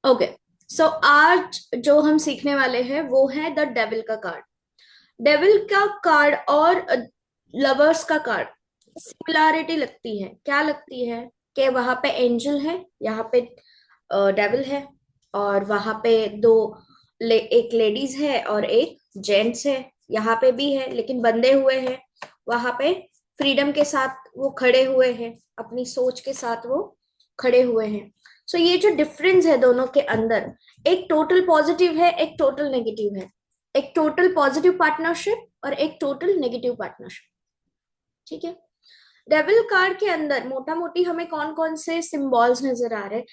Okay, सो आज जो हम सीखने वाले हैं वो है द डेविल का कार्ड। डेविल का कार्ड और लवर्स का कार्ड सिमिलैरिटी लगती है। क्या लगती है? कि वहां पे एंजल है, यहाँ पे डेविल है, और वहां पे एक लेडीज है और एक जेंट्स है। यहाँ पे भी है लेकिन बंधे हुए हैं। वहां पे फ्रीडम के साथ वो खड़े हुए हैं, अपनी सोच के साथ वो खड़े हुए हैं। सो ये जो डिफरेंस है दोनों के अंदर, एक टोटल पॉजिटिव है, एक टोटल नेगेटिव है। एक टोटल पॉजिटिव पार्टनरशिप और एक टोटल नेगेटिव पार्टनरशिप। ठीक है। डेविल कार्ड के अंदर मोटा मोटी हमें कौन कौन से सिंबल्स नजर आ रहे हैं?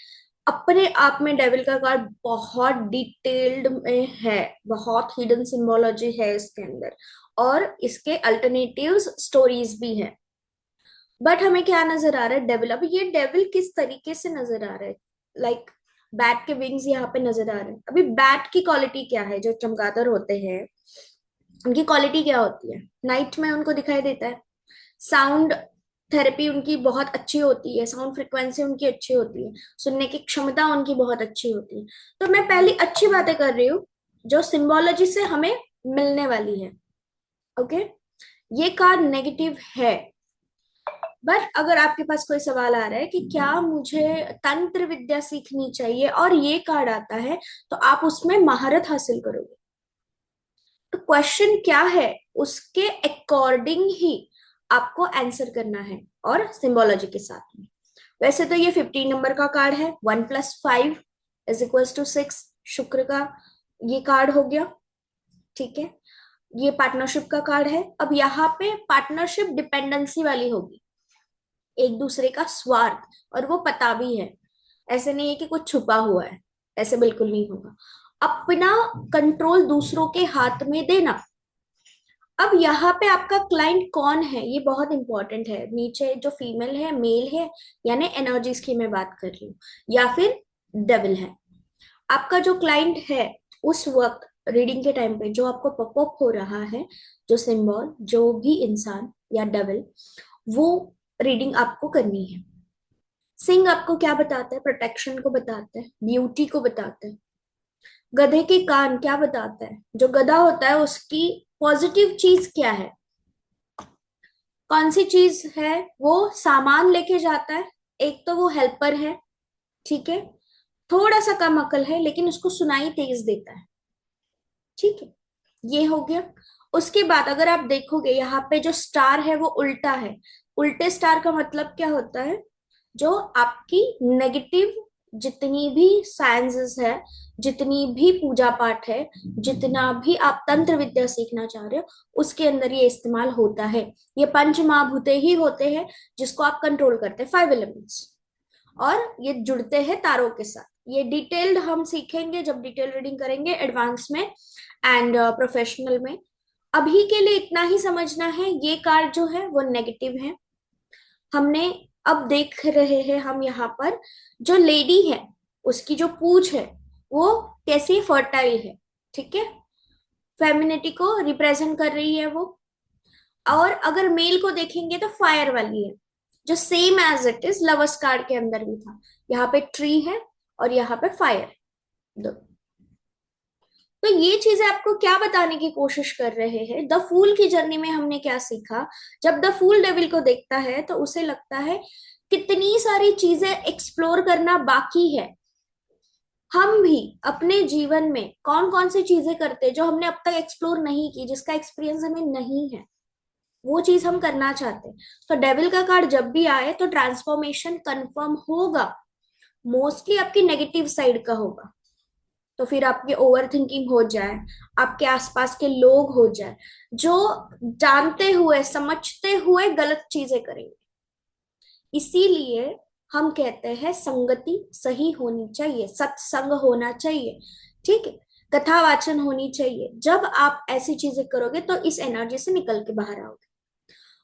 अपने आप में डेविल का कार्ड बहुत डिटेल्ड में है, बहुत हिडन सिंबोलॉजी है इसके अंदर, और इसके अल्टरनेटिव्स स्टोरीज भी है। बट हमें क्या नजर आ रहा है? डेविल। अब ये डेविल किस तरीके से नजर आ रहा है? लाइक बैट के विंग्स यहाँ पे नजर आ रहे हैं। अभी बैट की क्वालिटी क्या है? जो चमगादड़ होते हैं उनकी क्वालिटी क्या होती है? नाइट में उनको दिखाई देता है। साउंड थेरेपी उनकी बहुत अच्छी होती है, साउंड फ्रिक्वेंसी उनकी अच्छी होती है, सुनने की क्षमता उनकी बहुत अच्छी होती है। तो मैं पहली अच्छी बातें कर रही हूँ जो सिंबोलॉजी से हमें मिलने वाली है। ओके। ये कार्ड नेगेटिव है। बट अगर आपके पास कोई सवाल आ रहा है कि क्या मुझे तंत्र विद्या सीखनी चाहिए और ये कार्ड आता है, तो आप उसमें महारत हासिल करोगे। तो क्वेश्चन क्या है, उसके अकॉर्डिंग ही आपको आंसर करना है, और सिंबोलॉजी के साथ में। वैसे तो ये 15 नंबर का कार्ड है, 1+5 = 6, शुक्र का ये कार्ड हो गया। ठीक है। ये पार्टनरशिप का कार्ड है। अब यहाँ पे पार्टनरशिप डिपेंडेंसी वाली होगी, एक दूसरे का स्वार्थ, और वो पता भी है। ऐसे नहीं है कि कुछ छुपा हुआ है, ऐसे बिल्कुल नहीं होगा। अपना कंट्रोल दूसरों के हाथ में देना। अब यहाँ पे आपका क्लाइंट कौन है ये बहुत इंपॉर्टेंट है। नीचे जो फीमेल है, मेल है, यानी एनर्जीज की मैं बात कर रही हूँ, या फिर डेविल है। आपका जो क्लाइंट है, उस वक्त रीडिंग के टाइम पे जो आपको पॉपअप हो रहा है, जो सिंबल, जो भी इंसान या डेविल, वो रीडिंग आपको करनी है। सिंह आपको क्या बताता है? प्रोटेक्शन को बताता है, ब्यूटी को बताता है। गधे के कान क्या बताता है? जो गधा होता है उसकी पॉजिटिव चीज क्या है? कौन सी चीज है? वो सामान लेके जाता है। एक तो वो हेल्पर है, ठीक है, थोड़ा सा कम अकल है लेकिन उसको सुनाई तेज देता है। ठीक है, ये हो गया। उसके बाद अगर आप देखोगे यहाँ पे जो स्टार है वो उल्टा है। उल्टे स्टार का मतलब क्या होता है? जो आपकी नेगेटिव जितनी भी साइंसेस है, जितनी भी पूजा पाठ है, जितना भी आप तंत्र विद्या सीखना चाह रहे हो, उसके अंदर ये इस्तेमाल होता है। ये पंच महाभूते ही होते हैं जिसको आप कंट्रोल करते हैं, 5 एलिमेंट्स। और ये जुड़ते हैं तारों के साथ। ये डिटेल्ड हम सीखेंगे जब डिटेल रीडिंग करेंगे एडवांस में एंड प्रोफेशनल में। अभी के लिए इतना ही समझना है, ये कार्ड जो है वो नेगेटिव है। हमने अब देख रहे हैं हम यहाँ पर, जो लेडी है उसकी जो पूंछ है वो कैसी फर्टाइल है। ठीक है, फेमिनिटी को रिप्रेजेंट कर रही है वो। और अगर मेल को देखेंगे तो फायर वाली है, जो same as it is lovers card के अंदर भी था। यहाँ पे ट्री है और यहाँ पे फायर। दो। तो ये चीजें आपको क्या बताने की कोशिश कर रहे हैं? द फूल की जर्नी में हमने क्या सीखा? जब द फूल डेविल को देखता है तो उसे लगता है कितनी सारी चीजें एक्सप्लोर करना बाकी है। हम भी अपने जीवन में कौन कौन सी चीजें करते हैं जो हमने अब तक एक्सप्लोर नहीं की, जिसका एक्सपीरियंस हमें नहीं है, वो चीज हम करना चाहते हैं। तो डेविल का कार्ड जब भी आए तो ट्रांसफॉर्मेशन कंफर्म होगा, मोस्टली आपकी नेगेटिव साइड का होगा। तो फिर आपकी ओवर थिंकिंग हो जाए, आपके आसपास के लोग हो जाए जो जानते हुए समझते हुए गलत चीजें करेंगे। इसीलिए हम कहते हैं संगति सही होनी चाहिए, सत्संग होना चाहिए। ठीक है, कथा वाचन होनी चाहिए। जब आप ऐसी चीजें करोगे तो इस एनर्जी से निकल के बाहर आओगे।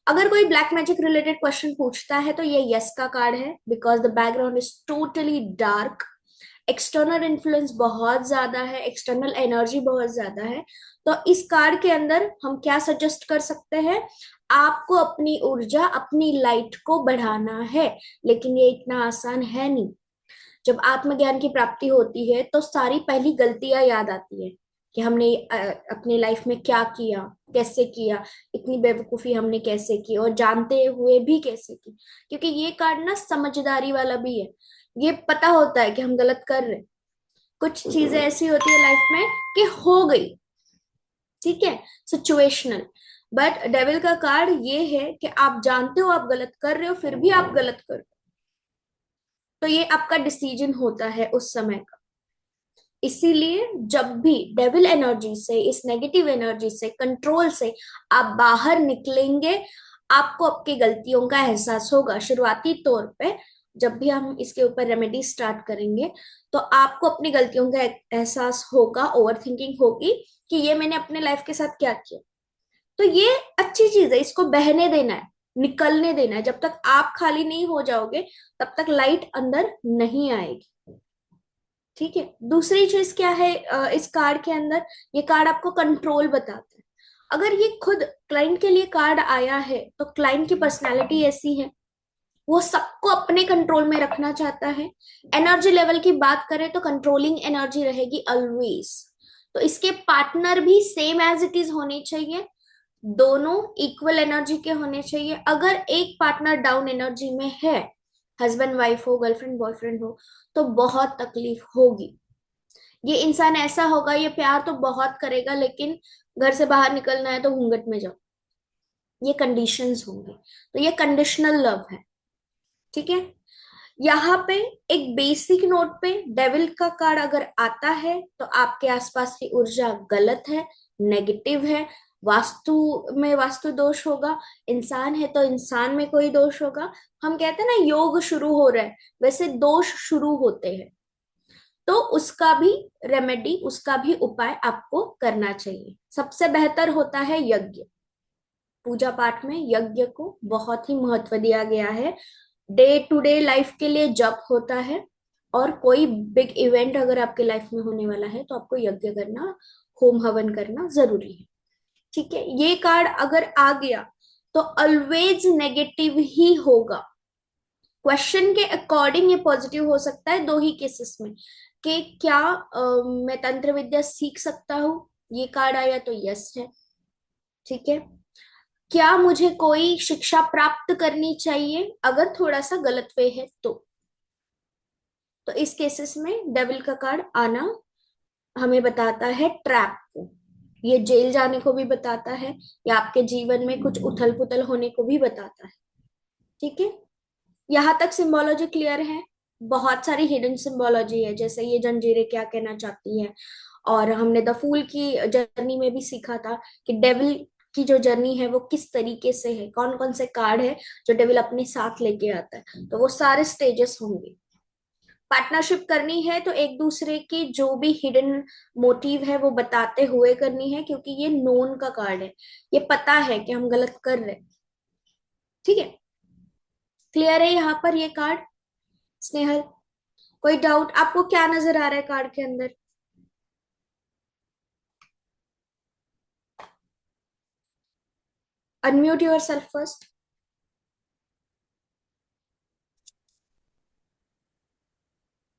अगर कोई ब्लैक मैजिक रिलेटेड क्वेश्चन पूछता है तो ये यस का कार्ड है, because the background is totally dark. External influence बहुत ज्यादा है, एक्सटर्नल एनर्जी बहुत ज्यादा है। तो इस कार्ड के अंदर हम क्या सजेस्ट कर सकते हैं? आपको अपनी ऊर्जा, अपनी लाइट को बढ़ाना है, लेकिन ये इतना आसान है नहीं। जब आत्मज्ञान की प्राप्ति होती है तो सारी पहली गलतियां याद आती है कि हमने अपने लाइफ में क्या किया, कैसे किया, इतनी बेवकूफी हमने कैसे की और जानते हुए भी कैसे की। क्योंकि ये कार्ड ना समझदारी वाला भी है, ये पता होता है कि हम गलत कर रहे हैं। कुछ चीजें ऐसी होती है लाइफ में कि हो गई, ठीक है, सिचुएशनल। बट डेविल का कार्ड ये है कि आप जानते हो आप गलत कर रहे हो, फिर भी आप गलत कर रहे हो। तो ये आपका डिसीजन होता है उस समय का। इसीलिए जब भी डेविल एनर्जी से, इस नेगेटिव एनर्जी से, कंट्रोल से आप बाहर निकलेंगे, आपको आपकी गलतियों का एहसास होगा। शुरुआती तौर पे जब भी हम इसके ऊपर रेमेडी स्टार्ट करेंगे तो आपको अपनी गलतियों का एहसास होगा, ओवर थिंकिंग होगी कि ये मैंने अपने लाइफ के साथ क्या किया। तो ये अच्छी चीज है, इसको बहने देना है, निकलने देना है। जब तक आप खाली नहीं हो जाओगे तब तक लाइट अंदर नहीं आएगी। ठीक है, दूसरी चीज क्या है इस कार्ड के अंदर, ये कार्ड आपको कंट्रोल बताता है। अगर ये खुद क्लाइंट के लिए कार्ड आया है तो क्लाइंट की पर्सनैलिटी ऐसी है, वो सबको अपने कंट्रोल में रखना चाहता है। एनर्जी लेवल की बात करें तो कंट्रोलिंग एनर्जी रहेगी ऑलवेज। तो इसके पार्टनर भी सेम एज इट इज होने चाहिए, दोनों इक्वल एनर्जी के होने चाहिए। अगर एक पार्टनर डाउन एनर्जी में है, हस्बैंड वाइफ हो, गर्लफ्रेंड बॉयफ्रेंड हो, तो बहुत तकलीफ होगी। ये इंसान ऐसा होगा, ये प्यार तो बहुत करेगा लेकिन घर से बाहर निकलना है तो घूंघट में जाओ, ये कंडीशंस होंगे। तो ये कंडीशनल लव है। ठीक है, यहाँ पे एक बेसिक नोट पे डेविल का कार्ड अगर आता है तो आपके आसपास की ऊर्जा गलत है, नेगेटिव है। वास्तु में वास्तु दोष होगा, इंसान है तो इंसान में कोई दोष होगा। हम कहते हैं ना योग शुरू हो रहा है, वैसे दोष शुरू होते हैं। तो उसका भी रेमेडी, उसका भी उपाय आपको करना चाहिए। सबसे बेहतर होता है यज्ञ। पूजा पाठ में यज्ञ को बहुत ही महत्व दिया गया है। डे टू डे लाइफ के लिए जप होता है, और कोई बिग इवेंट अगर आपके लाइफ में होने वाला है तो आपको यज्ञ करना, होम हवन करना जरूरी है। ठीक है, ये कार्ड अगर आ गया तो ऑलवेज नेगेटिव ही होगा। क्वेश्चन के अकॉर्डिंग ये पॉजिटिव हो सकता है दो ही केसेस में, कि क्या मैं तंत्र विद्या सीख सकता हूँ, ये कार्ड आया तो यस है। ठीक है, क्या मुझे कोई शिक्षा प्राप्त करनी चाहिए अगर थोड़ा सा गलत वे है तो इस केसेस में डेविल का कार्ड आना हमें बताता है ट्रैप को। ये जेल जाने को भी बताता है, या आपके जीवन में कुछ उथल पुथल होने को भी बताता है। ठीक है, यहाँ तक सिंबोलॉजी क्लियर है। बहुत सारी हिडन सिंबोलॉजी है, जैसे ये जंजीरें क्या कहना चाहती है। और हमने द फूल की जर्नी में भी सीखा था कि डेविल की जो जर्नी है वो किस तरीके से है, कौन कौन से कार्ड है जो डेविल अपने साथ लेके आता है। तो वो सारे स्टेजेस होंगे। पार्टनरशिप करनी है तो एक दूसरे की जो भी हिडन मोटिव है वो बताते हुए करनी है, क्योंकि ये नोन का कार्ड है, ये पता है कि हम गलत कर रहे हैं। ठीक है, क्लियर है यहाँ पर ये कार्ड। स्नेहल, कोई डाउट? आपको क्या नजर आ रहा है कार्ड के अंदर? Unmute your self first.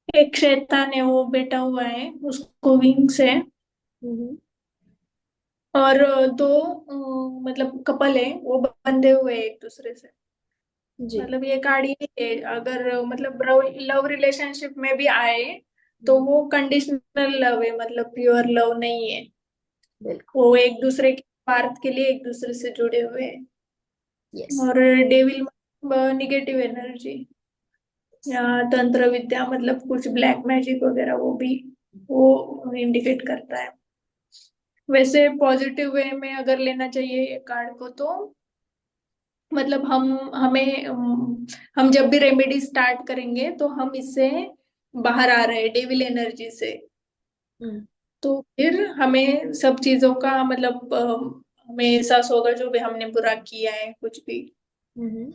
एक शैतान है, वो बैठा हुआ है, उसको विंग्स है। हम्म। और दो मतलब कपल है, वो बंधे हुए हैं एक दूसरे से। जी। मतलब ये कार्ड ये है, अगर मतलब लव रिलेशनशिप में भी आए तो हम्म, वो कंडीशनल लव है, मतलब प्योर लव नहीं है। बिल्कुल। वो एक दूसरे के स्वार्थ के लिए एक दूसरे से जुड़े हुए हैं। यस। और डेविल मतलब निगेटिव एनर्जी, या तंत्र विद्या मतलब कुछ ब्लैक मैजिक वगैरह, वो भी वो इंडिकेट करता है। वैसे पॉजिटिव वे में अगर लेना चाहिए ये कार्ड को तो मतलब हम जब भी रेमेडी स्टार्ट करेंगे तो हम इससे बाहर आ रहे हैं डेविल एनर्जी से। हम्म। तो फिर हमें सब चीजों का मतलब हमें एहसास होगा जो भी हमने बुरा किया है कुछ भी। हम्म।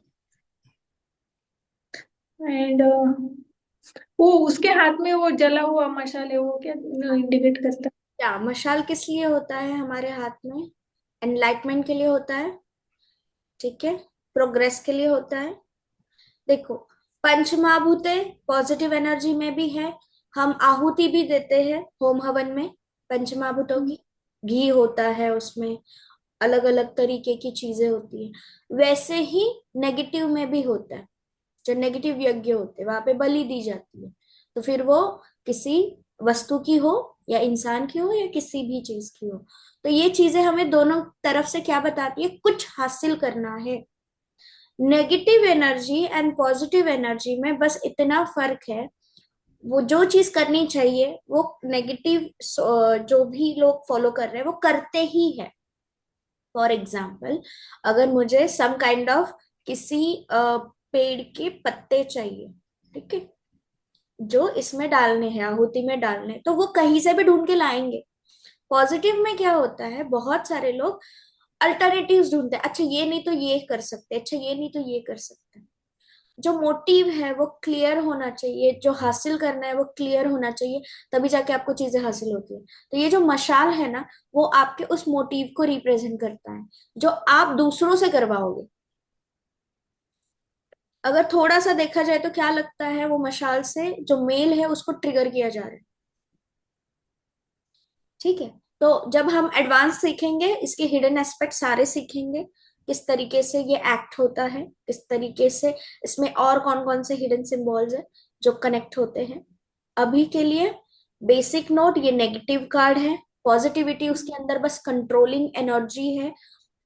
एंड वो उसके हाथ में वो जला हुआ मशाल है, वो क्या इंडिकेट करता क्या मशाल किस लिए होता है हमारे हाथ में? एनलाइटमेंट के लिए होता है। ठीक है, प्रोग्रेस के लिए होता है। देखो, पंचमहाभूते पॉजिटिव एनर्जी में भी है। हम आहुति भी देते हैं होम हवन में पंचमहाभूतों की। घी होता है उसमें, अलग अलग तरीके की चीजें होती है। वैसे ही नेगेटिव में भी होता है। जो नेगेटिव यज्ञ होते हैं वहां पे बलि दी जाती है। तो फिर वो किसी वस्तु की हो, या इंसान की हो, या किसी भी चीज की हो। तो ये चीजें हमें दोनों तरफ से क्या बताती है, कुछ हासिल करना है। Negative energy and positive energy में बस इतना फर्क है, वो जो चीज करनी चाहिए वो नेगेटिव जो भी लोग फॉलो कर रहे हैं वो करते ही है। फॉर एग्जाम्पल, अगर मुझे सम काइंड ऑफ किसी पेड़ के पत्ते चाहिए, ठीक है, जो इसमें डालने हैं, आहुति में डालने हैं, तो वो कहीं से भी ढूंढ के लाएंगे। पॉजिटिव में क्या होता है, बहुत सारे लोग अल्टरनेटिव्स ढूंढते हैं। अच्छा ये नहीं तो ये कर सकते, अच्छा ये नहीं तो ये कर सकते हैं। जो मोटिव है वो क्लियर होना चाहिए, जो हासिल करना है वो क्लियर होना चाहिए, तभी जाके आपको चीजें हासिल होती है। तो ये जो मशाल है ना, वो आपके उस मोटिव को रिप्रेजेंट करता है जो आप दूसरों से करवाओगे। अगर थोड़ा सा देखा जाए तो क्या लगता है, वो मशाल से जो मेल है उसको ट्रिगर किया जा रहा है। ठीक है। तो जब हम एडवांस सीखेंगे, इसके हिडन एस्पेक्ट सारे सीखेंगे, किस तरीके से ये एक्ट होता है, किस तरीके से इसमें और कौन कौन से हिडन सिंबल्स है जो कनेक्ट होते हैं। अभी के लिए बेसिक नोट, ये नेगेटिव कार्ड है। पॉजिटिविटी उसके अंदर बस कंट्रोलिंग एनर्जी है,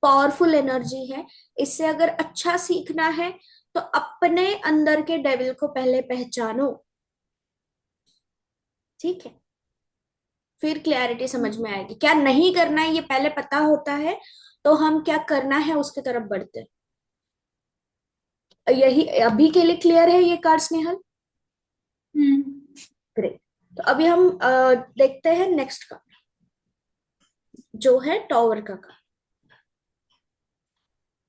पावरफुल एनर्जी है। इससे अगर अच्छा सीखना है तो अपने अंदर के डेविल को पहले पहचानो। ठीक है, फिर क्लैरिटी समझ में आएगी। क्या नहीं करना है ये पहले पता होता है, तो हम क्या करना है उसके तरफ बढ़ते हैं। यही अभी के लिए क्लियर है ये कार्ड, स्नेहल? हम्म। ग्रेट। तो अभी हम देखते हैं नेक्स्ट कार्ड, जो है टॉवर का कार्ड।